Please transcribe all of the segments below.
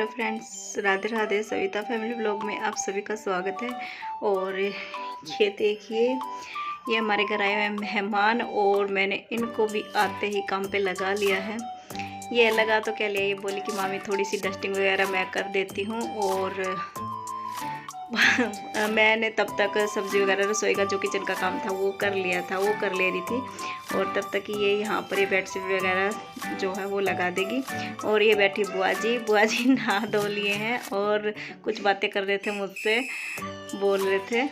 Friends, Radhe Radhe. Savita family blog में आप सभी का स्वागत है। और ये देखिए, ये हमारे घर आए हुए मेहमान और मैंने इनको भी आते ही काम पे लगा लिया है। ये लगा तो क्या लिया, ये बोली कि मामी थोड़ी सी डस्टिंग वगैरह मैं कर देती हूँ। और मैंने तब तक सब्ज़ी वगैरह रसोई का जो किचन का काम था वो कर लिया था, वो कर ले रही थी। और तब तक ये यहाँ पर ये बेडशीट वगैरह जो है वो लगा देगी। और ये बैठी बुआ जी नहा धो लिए हैं और कुछ बातें कर रहे थे, मुझसे बोल रहे थे।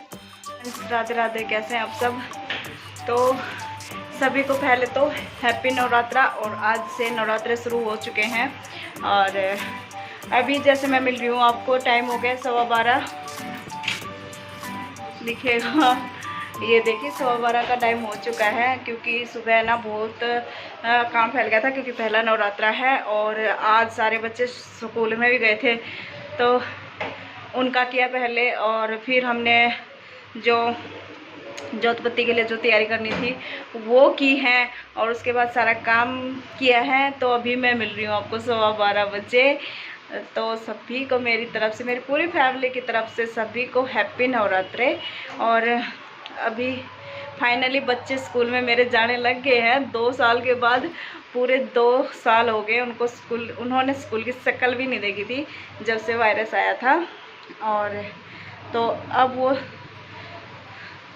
राधे राधे, कैसे हैं आप सब। तो सभी को पहले तो हैप्पी नवरात्रा। और आज से नवरात्रे शुरू हो चुके हैं। और अभी जैसे मैं मिल रही हूँ आपको, टाइम हो गया 12:15 दिखेगा। ये देखिए 12:15 का टाइम हो चुका है, क्योंकि सुबह ना बहुत काम फैल गया था, क्योंकि पहला नवरात्रा है। और आज सारे बच्चे स्कूल में भी गए थे तो उनका किया पहले। और फिर हमने जो जोतपत्ती के लिए जो तैयारी करनी थी वो की है। और उसके बाद सारा काम किया है। तो अभी मैं मिल रही हूँ आपको 12:15 बजे। तो सभी को मेरी तरफ से, मेरी पूरी फैमिली की तरफ से सभी को हैप्पी नवरात्रे। और अभी फाइनली बच्चे स्कूल में मेरे जाने लग गए हैं 2 साल के बाद। पूरे 2 साल हो गए उनको स्कूल, उन्होंने स्कूल की शक्ल भी नहीं देखी थी जब से वायरस आया था। और तो अब वो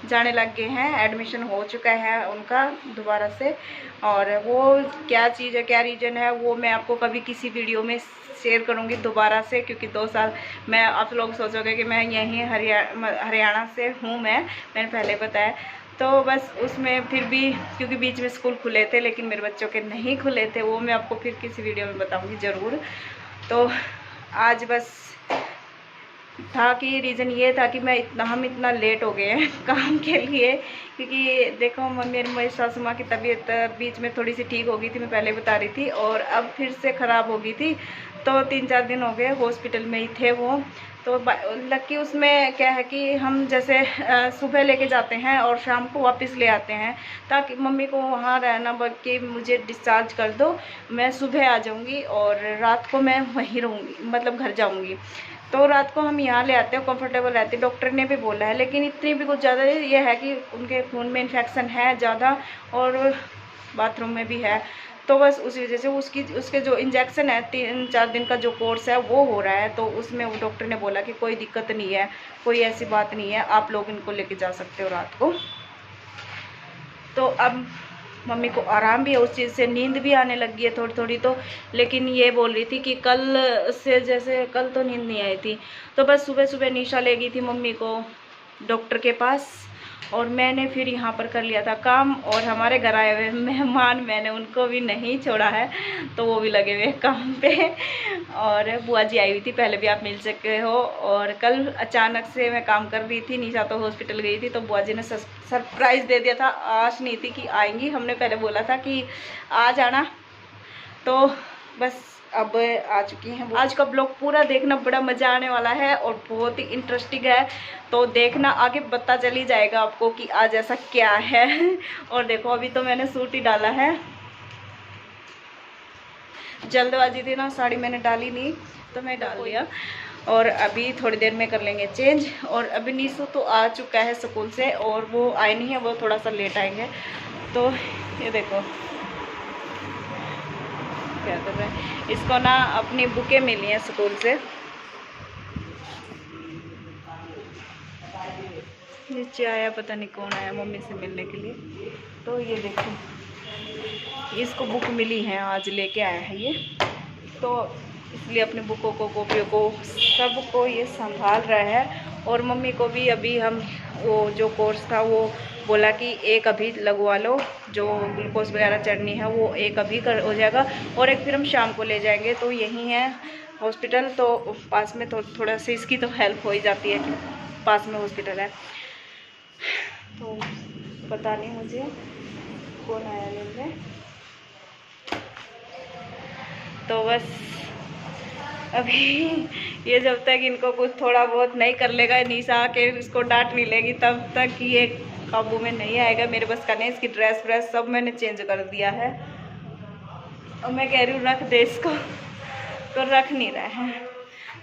जाने लग गए हैं, एडमिशन हो चुका है उनका दोबारा से। और वो क्या चीज़ है, क्या रीज़न है, वो मैं आपको कभी किसी वीडियो में शेयर करूंगी दोबारा से। क्योंकि 2 साल मैं, आप लोग सोचोगे कि मैं यहीं हरियाणा से हूँ, मैंने पहले बताया। तो बस उसमें फिर भी, क्योंकि बीच में स्कूल खुले थे लेकिन मेरे बच्चों के नहीं खुले थे, वो मैं आपको फिर किसी वीडियो में बताऊँगी ज़रूर। तो आज बस था कि रीज़न ये था कि हम इतना लेट हो गए हैं काम के लिए। क्योंकि देखो, मेरी सासू माँ की तबीयत बीच में थोड़ी सी ठीक हो गई थी, मैं पहले बता रही थी, और अब फिर से ख़राब हो गई थी। तो 3-4 दिन हो गए हॉस्पिटल में ही थे वो। तो लकी उसमें क्या है कि हम जैसे सुबह लेके जाते हैं और शाम को वापस ले आते हैं, ताकि मम्मी को वहाँ रहना, बल्कि मुझे डिस्चार्ज कर दो, मैं सुबह आ जाऊँगी और रात को मैं वहीं रहूँगी, मतलब घर जाऊँगी। तो रात को हम यहाँ ले आते हैं, कंफर्टेबल रहते हैं, डॉक्टर ने भी बोला है। लेकिन इतनी भी कुछ ज़्यादा ये है कि उनके खून में इन्फेक्शन है ज़्यादा, और बाथरूम में भी है। तो बस उसी वजह से उसके जो इंजेक्शन है 3-4 दिन का जो कोर्स है वो हो रहा है। तो उसमें वो डॉक्टर ने बोला कि कोई दिक्कत नहीं है, कोई ऐसी बात नहीं है, आप लोग इनको लेके जा सकते हो रात को। तो अब मम्मी को आराम भी है उस चीज़ से, नींद भी आने लगी है थोड़ी थोड़ी। तो लेकिन ये बोल रही थी कि कल से, जैसे कल तो नींद नहीं आई थी। तो बस सुबह सुबह निशा ले गई थी मम्मी को डॉक्टर के पास, और मैंने फिर यहाँ पर कर लिया था काम। और हमारे घर आए हुए मेहमान, मैंने उनको भी नहीं छोड़ा है, तो वो भी लगे हुए काम पे। और बुआ जी आई हुई थी, पहले भी आप मिल सकते हो। और कल अचानक से मैं काम कर रही थी, निशा तो हॉस्पिटल गई थी, तो बुआ जी ने सरप्राइज़ दे दिया था। आश नहीं थी कि आएंगी, हमने पहले बोला था कि आ जाना। तो बस अब आ चुकी हैं। आज का ब्लॉग पूरा देखना, बड़ा मज़ा आने वाला है और बहुत ही इंटरेस्टिंग है। तो देखना, आगे पता चली जाएगा आपको कि आज ऐसा क्या है। और देखो, अभी तो मैंने सूट ही डाला है, जल्दबाजी थी ना, साड़ी मैंने डाली नहीं तो मैं डाल लिया। और अभी थोड़ी देर में कर लेंगे चेंज। और अभी नीसू तो आ चुका है स्कूल से, और वो आए नहीं है, वो थोड़ा सा लेट आएंगे। तो ये देखो क्या कर रहे हैं, इसको ना अपनी बुकें मिली हैं स्कूल से। नीचे आया, पता नहीं कौन आया मम्मी से मिलने के लिए। तो ये देखो, इसको बुक मिली है, आज लेके आया है ये। तो इसलिए अपनी बुकों को, कॉपियों को, सबको ये संभाल रहा है। और मम्मी को भी अभी हम वो जो कोर्स था वो बोला कि एक अभी लगवा लो, जो ग्लूकोज वगैरह चढ़नी है वो एक अभी कर हो जाएगा, और एक फिर हम शाम को ले जाएंगे। तो यहीं है हॉस्पिटल, तो पास में, तो थोड़ा सा इसकी तो हेल्प हो ही जाती है कि पास में हॉस्पिटल है। तो पता नहीं मुझे कौन आया लेने। तो बस अभी ये जब तक इनको कुछ थोड़ा बहुत नहीं कर लेगा, निशा आके इसको डांट नहीं लेगी, तब तक ये काबू में नहीं आएगा। मेरे बस का नहीं। इसकी ड्रेस व्रेस सब मैंने चेंज कर दिया है, और मैं कह रही हूँ रख दे इसको, तो रख नहीं रहे हैं।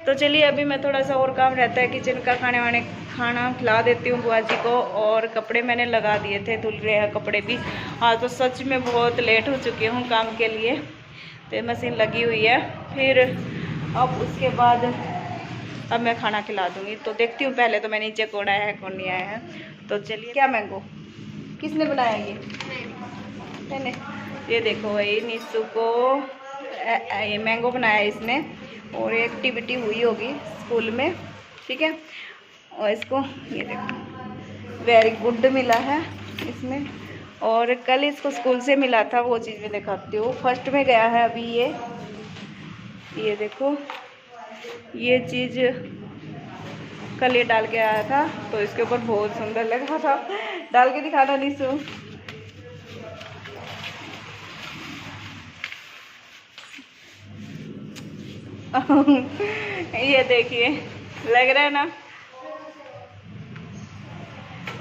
तो चलिए अभी मैं थोड़ा सा और काम रहता है किचन का, खाना खिला देती हूँ बुआ जी को। और कपड़े मैंने लगा दिए थे, धुल रहे हैं कपड़े भी। हाँ तो सच में बहुत लेट हो चुकी हूँ काम के लिए, तो मशीन लगी हुई है। फिर अब उसके बाद अब मैं खाना खिला दूँगी। तो देखती हूँ पहले तो मैं नीचे कौन आया है कौन नहीं आया है। तो चलिए, क्या मैंगो किसने बनाया ये? मैंने। ये देखो भाई निशु को ये मैंगो बनाया इसने, और एक्टिविटी हुई होगी स्कूल में, ठीक है। और इसको ये देखो वेरी गुड मिला है इसमें। और कल इसको स्कूल से मिला था, वो चीज़ मैं दिखाती हूँ। फर्स्ट में गया है अभी ये देखो ये चीज़ कल ये डाल के आया था, तो इसके ऊपर बहुत सुंदर लगा था। डाल के दिखाना निशु। ये देखिए लग रहा है ना।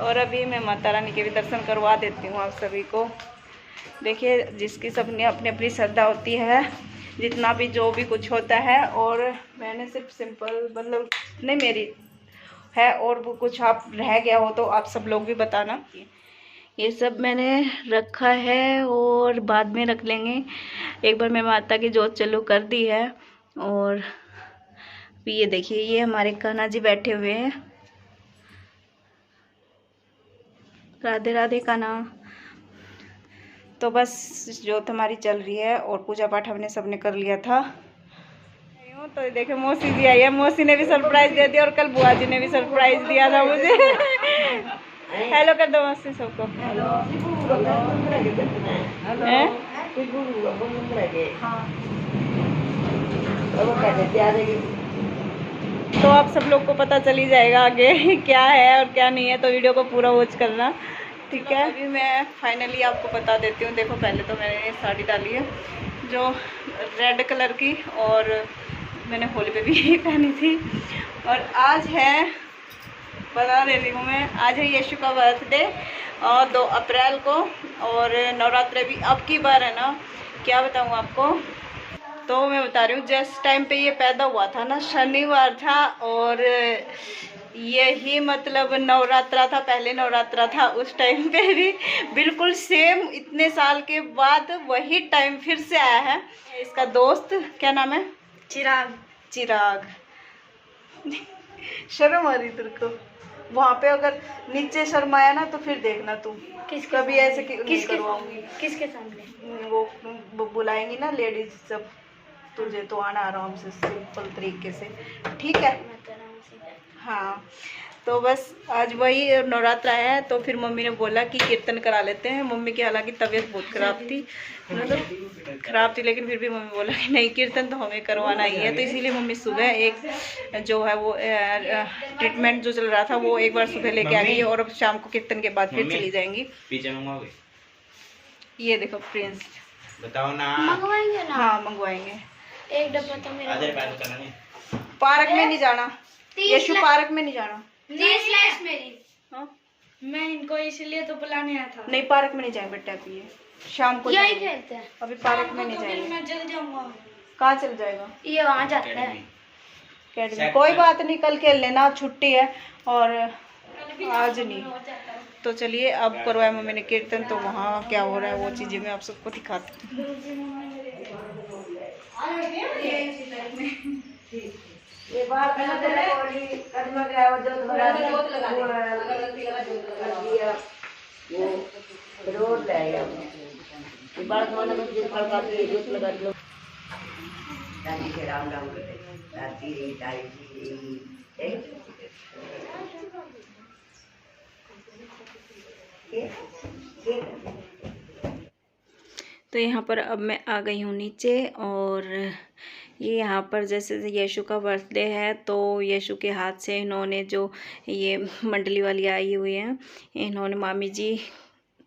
और अभी मैं माता रानी के भी दर्शन करवा देती हूँ आप सभी को। देखिए जिसकी सबने अपनी अपनी श्रद्धा होती है, जितना भी जो भी कुछ होता है। और मैंने सिर्फ सिंपल मतलब नहीं मेरी है, और वो कुछ आप रह गया हो तो आप सब लोग भी बताना। ये सब मैंने रखा है और बाद में रख लेंगे। एक बार मैं माता की जोत चालू कर दी है। और ये देखिए ये हमारे कान्हा जी बैठे हुए हैं। राधे राधे कान्हा। तो बस जोत हमारी चल रही है और पूजा पाठ हमने सबने कर लिया था। तो देखो मौसी जी आई है, मौसी ने भी सरप्राइज दे दिया और कल बुआ जी ने भी सरप्राइज दिया था मुझे। हेलो कर दो मौसी सबको। तो आप सब लोग को पता चल ही जाएगा आगे क्या है और क्या नहीं है, तो वीडियो को पूरा वॉच करना, ठीक है। अभी मैं फाइनली आपको बता देती हूँ। देखो पहले तो मैंने साड़ी डाली है जो रेड कलर की, और मैंने होली पे भी पहनी थी। और आज है, बता दे रही हूँ मैं, आज है यीशु का बर्थडे 2 अप्रैल को। और नवरात्रे भी अब की बार है ना, क्या बताऊँ आपको। तो मैं बता रही हूँ जिस टाइम पे ये पैदा हुआ था ना, शनिवार था। और यही मतलब नवरात्रा था, पहले नवरात्रा था उस टाइम पे भी बिल्कुल सेम। इतने साल के बाद वही टाइम फिर से आया है। इसका दोस्त क्या नाम है? चिराग। शर्म आ रही तेरे को? वहाँ पे अगर नीचे शर्म आया ना तो फिर देखना तू कभी ऐसे नहीं करवाऊंगी। किसके सामने? वो बुलाएंगी ना लेडीज सब, तुझे तो आना आराम से सिंपल तरीके से, ठीक है। हाँ तो बस आज वही नवरात्र आया है, तो फिर मम्मी ने बोला कि कीर्तन करा लेते हैं। मम्मी की हालांकि तबीयत बहुत ख़राब थी, मतलब ख़राब थी, लेकिन फिर भी मम्मी बोला कि नहीं कीर्तन तो हमें करवाना ही है। तो इसीलिए मम्मी सुबह एक जो है वो ट्रीटमेंट जो चल रहा था वो एक बार सुबह लेके आ गई, और अब शाम को कीर्तन के बाद फिर चली जाएंगी। ये देखो प्रिंस, बताओ ना, मंगवाएंगे ना? हाँ मंगवाएंगे। एक डब्बा तो मेरा पार्क में नहीं जाना, यीशु पार्क में नहीं जाना। मेरी हाँ? मैं इनको इसलिए तो बुलाने आया था। नहीं पार्क में नहीं जाएंगे बेटा, अभी शाम को यही खेलते हैं। अभी पार्क में नहीं जाएंगे। मैं जल्द जाऊंगा। कहाँ चल जाएगा? ये वहाँ जाता है अकेडमी। कोई बात नहीं, कल खेल लेना, छुट्टी है और आज नहीं। तो चलिए अब करवाया मम्मी ने कीर्तन, तो वहाँ क्या हो रहा है वो चीज़ें मैं आप सबको दिखाती हूँ। ये बार राम राम तो यहाँ पर अब मैं आ गई हूँ नीचे। और ये यहाँ पर जैसे यीशु का बर्थडे है, तो यीशु के हाथ से इन्होंने जो ये मंडली वाली आई हुई है, इन्होंने मामी जी,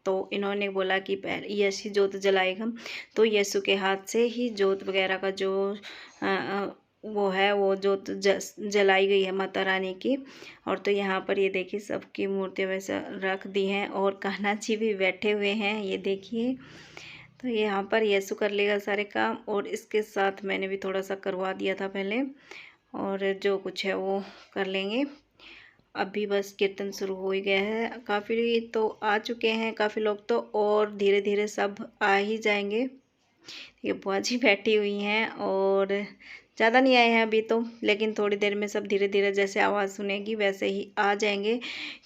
तो इन्होंने बोला कि पहले यीशु जोत जलाएगा, तो यीशु के हाथ से ही जोत वगैरह का जो वो है वो जोत जलाई गई है माता रानी की। और तो यहाँ पर ये देखिए सबकी मूर्तियाँ वैसे रख दी हैं, और कान्हा जी भी बैठे हुए हैं, ये देखिए। तो यहाँ पर यीशु कर लेगा सारे काम, और इसके साथ मैंने भी थोड़ा सा करवा दिया था पहले। और जो कुछ है वो कर लेंगे। अभी बस कीर्तन शुरू हो ही गया है, काफ़ी तो आ चुके हैं काफ़ी लोग तो, और धीरे धीरे सब आ ही जाएंगे। ये बुआ जी बैठी हुई हैं और ज़्यादा नहीं आए हैं अभी तो, लेकिन थोड़ी देर में सब धीरे धीरे जैसे आवाज़ सुनेगी वैसे ही आ जाएंगे,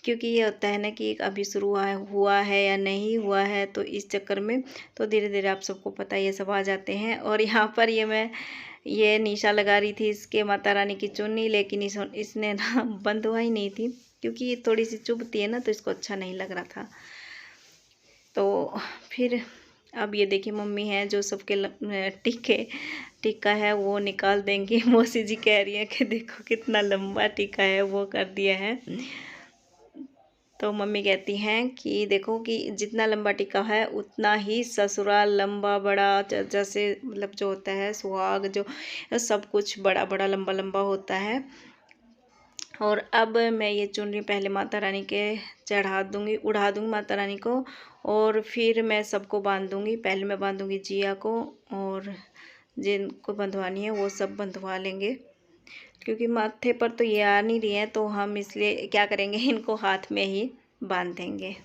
क्योंकि ये होता है ना कि अभी शुरू हुआ है या नहीं हुआ है, तो इस चक्कर में तो धीरे धीरे आप सबको पता है ये सब आ जाते हैं। और यहाँ पर ये निशा लगा रही थी इसके माता रानी की चुन्नी, लेकिन इसने ना बंद हुआ ही नहीं थी, क्योंकि ये थोड़ी सी चुभती है ना, तो इसको अच्छा नहीं लग रहा था। तो फिर अब ये देखिए मम्मी है जो सबके टीका है वो निकाल देंगी। मौसी जी कह रही है कि देखो कितना लंबा टीका है वो कर दिया है। तो मम्मी कहती हैं कि देखो कि जितना लंबा टीका है उतना ही ससुराल लंबा बड़ा, जैसे मतलब जो होता है सुहाग, जो सब कुछ बड़ा बड़ा लंबा लंबा होता है। और अब मैं ये चुनरी पहले माता रानी के चढ़ा दूँगी, उड़ा दूँगी माता रानी को, और फिर मैं सबको बांध दूँगी। पहले मैं बांधूँगी जिया को, और जिनको बंधवानी है वो सब बंधवा लेंगे, क्योंकि माथे पर तो ये आ नहीं रही है, तो हम इसलिए क्या करेंगे, इनको हाथ में ही बांध देंगे।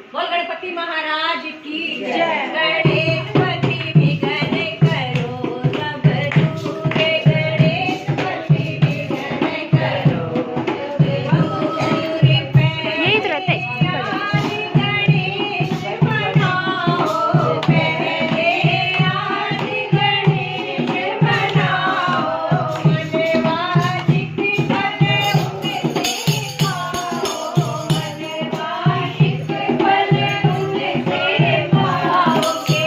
बोल गणपति महाराज की जय। गणेशपति विघ्न करो सब दूरे, गणेशपति विघ्न करो दूरे पे। यही तो रहता है। गणेश बनाओ पहले, आज गणेश बनाओ, मनवासिक बने उनसे खाओ, मनवासिक बने उनसे खाओ के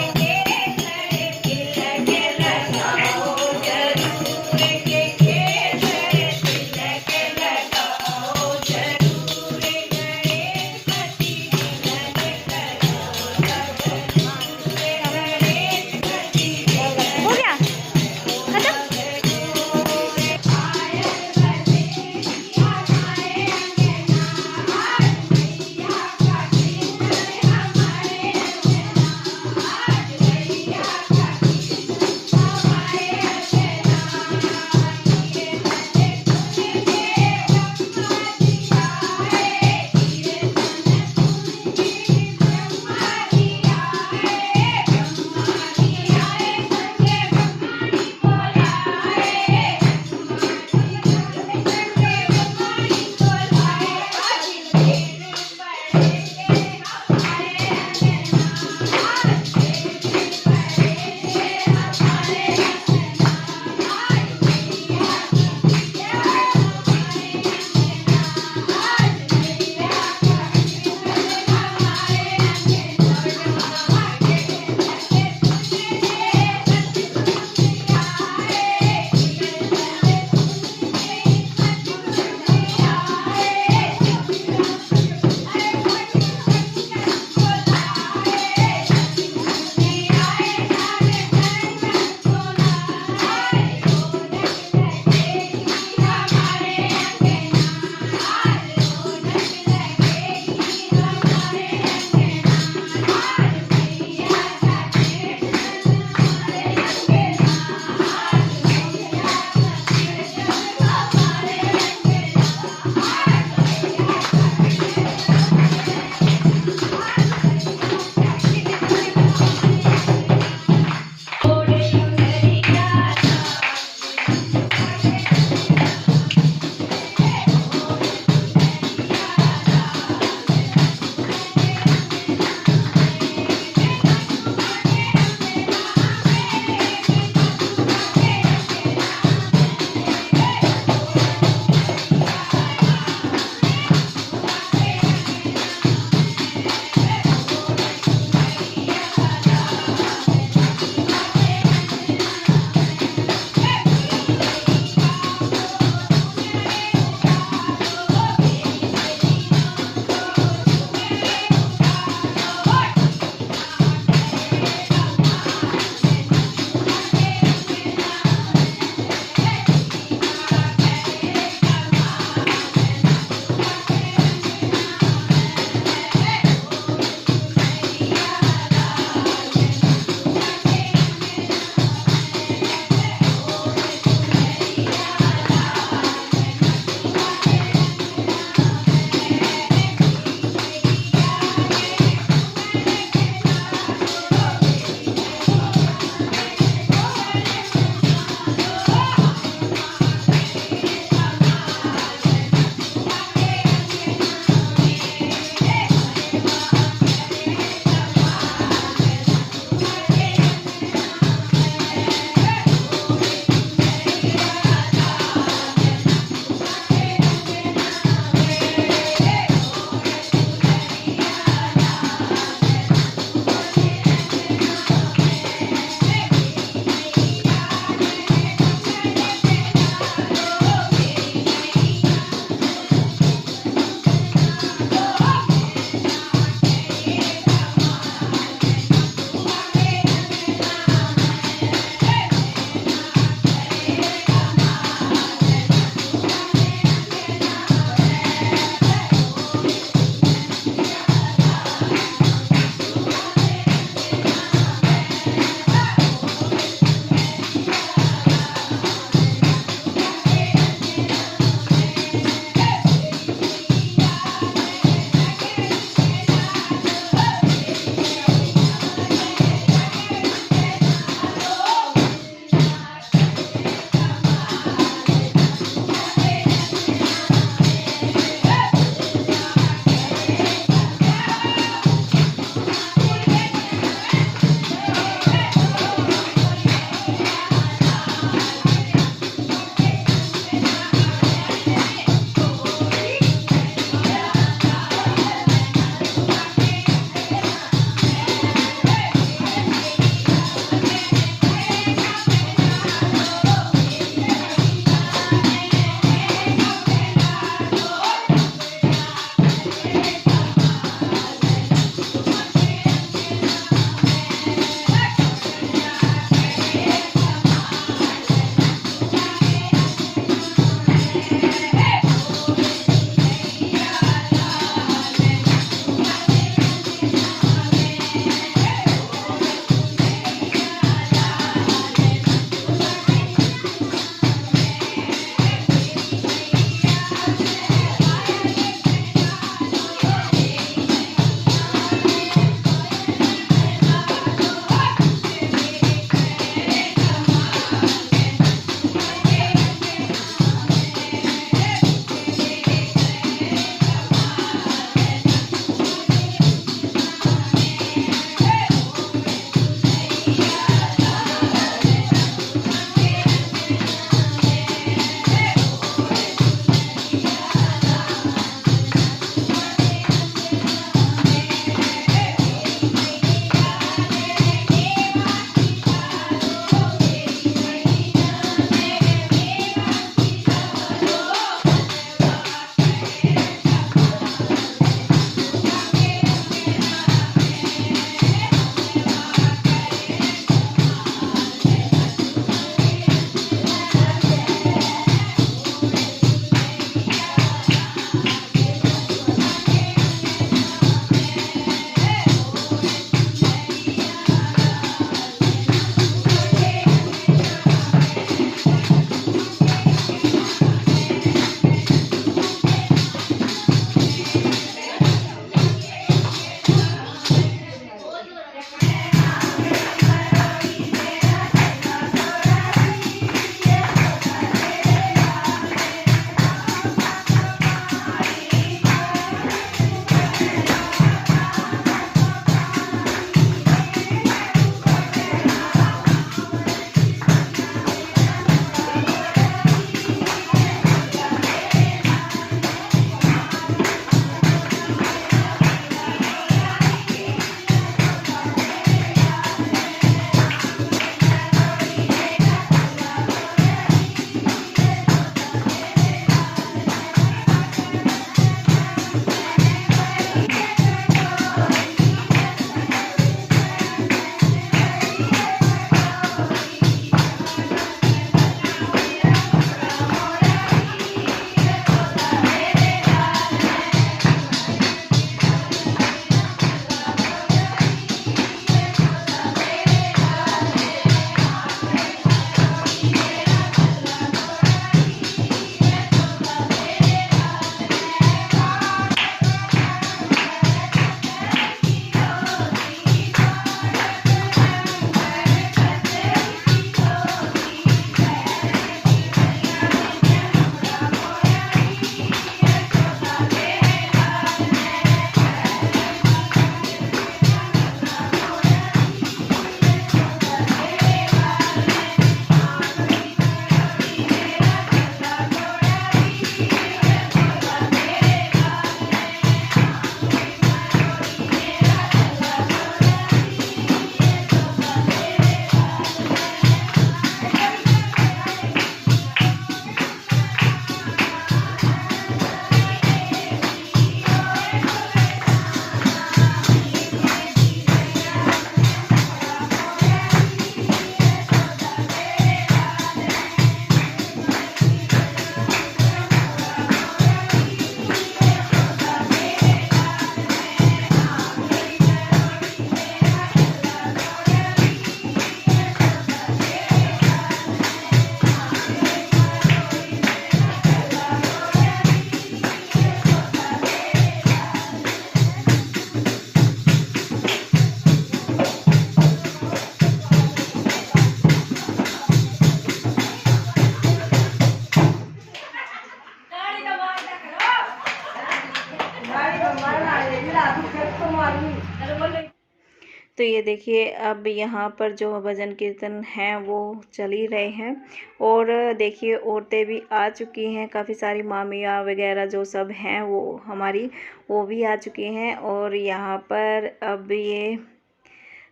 तो ये देखिए अब यहाँ पर जो भजन कीर्तन हैं वो चल ही रहे हैं। और देखिए औरतें भी आ चुकी हैं, काफ़ी सारी मामियाँ वगैरह जो सब हैं वो हमारी वो भी आ चुकी हैं। और यहाँ पर अब ये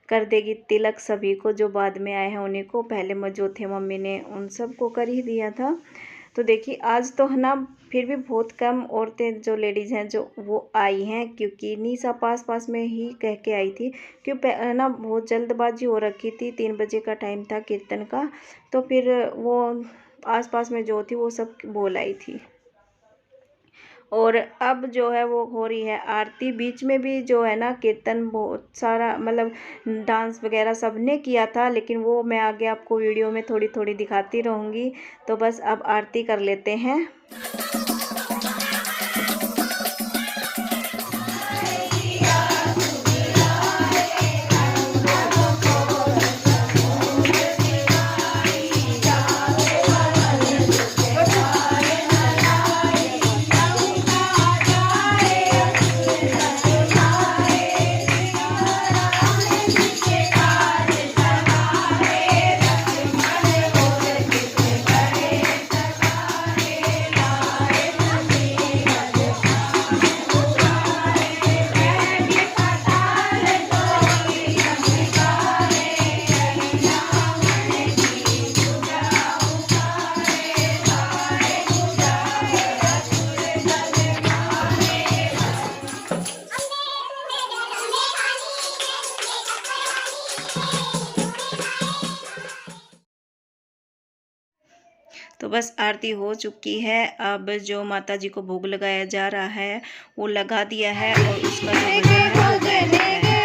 कर देगी तिलक सभी को, जो बाद में आए हैं उन्हीं को, पहले जो थे मम्मी ने उन सब को कर ही दिया था। तो देखिए आज तो है ना फिर भी बहुत कम औरतें जो लेडीज़ हैं जो वो आई हैं, क्योंकि निशा पास में ही कह के आई थी, क्योंकि ना बहुत जल्दबाजी हो रखी थी, 3 बजे का टाइम था कीर्तन का, तो फिर वो आसपास में जो थी वो सब बोल आई थी। और अब जो है वो हो रही है आरती। बीच में भी जो है ना कीर्तन बहुत सारा मतलब डांस वगैरह सब ने किया था, लेकिन वो मैं आगे आपको वीडियो में थोड़ी थोड़ी दिखाती रहूँगी। तो बस अब आरती कर लेते हैं। तो बस आरती हो चुकी है। अब जो माता जी को भोग लगाया जा रहा है वो लगा दिया है, और उसका जो भजन है वो गाया जा रहा है।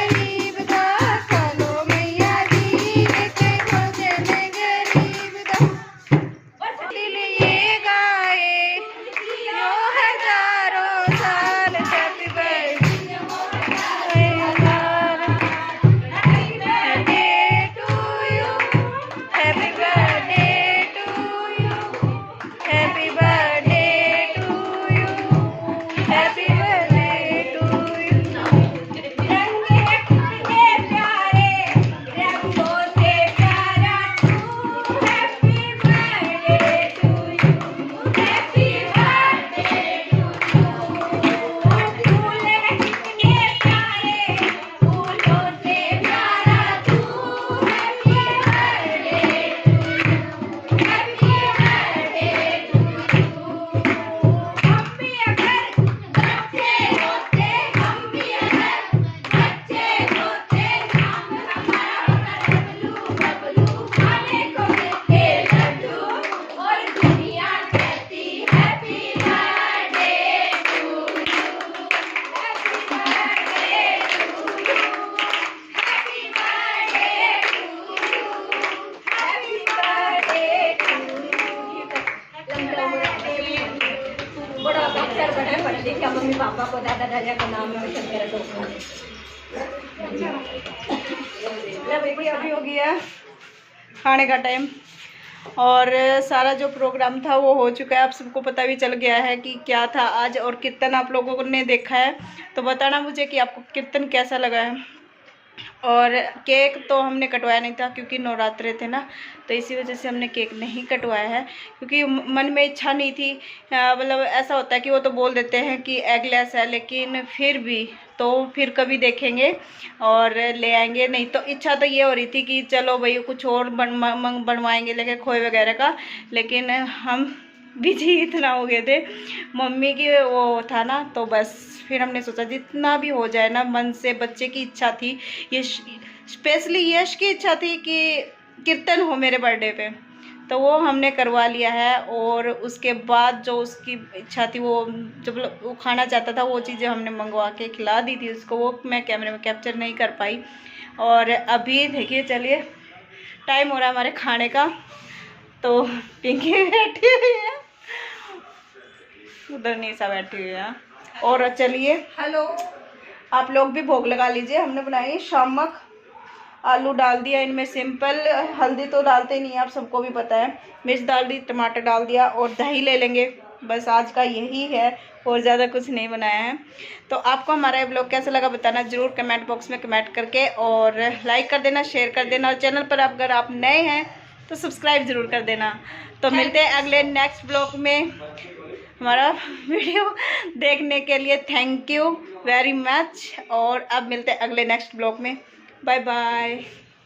मम्मी पापा को दादा दादा का नाम अभी हो गया खाने का टाइम, और सारा जो प्रोग्राम था वो हो चुका है। आप सबको पता भी चल गया है कि क्या था आज, और कीर्तन आप लोगों ने देखा है तो बताना मुझे कि आपको कीर्तन कैसा लगा है। और केक तो हमने कटवाया नहीं था क्योंकि नवरात्रे थे ना, तो इसी वजह से हमने केक नहीं कटवाया है, क्योंकि मन में इच्छा नहीं थी। मतलब ऐसा होता है कि वो तो बोल देते हैं कि एगलेस है, लेकिन फिर भी तो फिर कभी देखेंगे और ले आएंगे। नहीं तो इच्छा तो ये हो रही थी कि चलो भाई कुछ और बनवाएंगे लेके खोए वगैरह का, लेकिन हम बिजी इतना हो गए थे, मम्मी की वो था ना, तो बस फिर हमने सोचा जितना भी हो जाए ना, मन से बच्चे की इच्छा थी, ये स्पेशली यश की इच्छा थी कि कीर्तन हो मेरे बर्थडे पे, तो वो हमने करवा लिया है। और उसके बाद जो उसकी इच्छा थी, वो जब वो खाना चाहता था वो चीज़ें हमने मंगवा के खिला दी थी उसको, वो मैं कैमरे में कैप्चर नहीं कर पाई। और अभी देखिए चलिए टाइम हो रहा है हमारे खाने का, तो पिंकी बैठी हुई है, उधर निशा बैठी हुई है। और चलिए हेलो, आप लोग भी भोग लगा लीजिए। हमने बनाई शामक, आलू डाल दिया इनमें सिंपल, हल्दी तो डालते नहीं, आप सबको भी पता है, मिर्च डाल दी, टमाटर डाल दिया, और दही ले लेंगे बस आज का यही है और ज़्यादा कुछ नहीं बनाया है। तो आपको हमारा ये ब्लॉग कैसा लगा बताना ज़रूर कमेंट बॉक्स में कमेंट करके, और लाइक कर देना, शेयर कर देना, और चैनल पर अगर आप नए हैं तो सब्सक्राइब ज़रूर कर देना। तो मिलते हैं अगले नेक्स्ट ब्लॉग में। हमारा वीडियो देखने के लिए थैंक यू वेरी मच, और अब मिलते हैं अगले नेक्स्ट ब्लॉग में। Bye bye.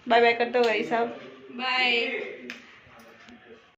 बाय बाय करते हो भाई साहब। बाय।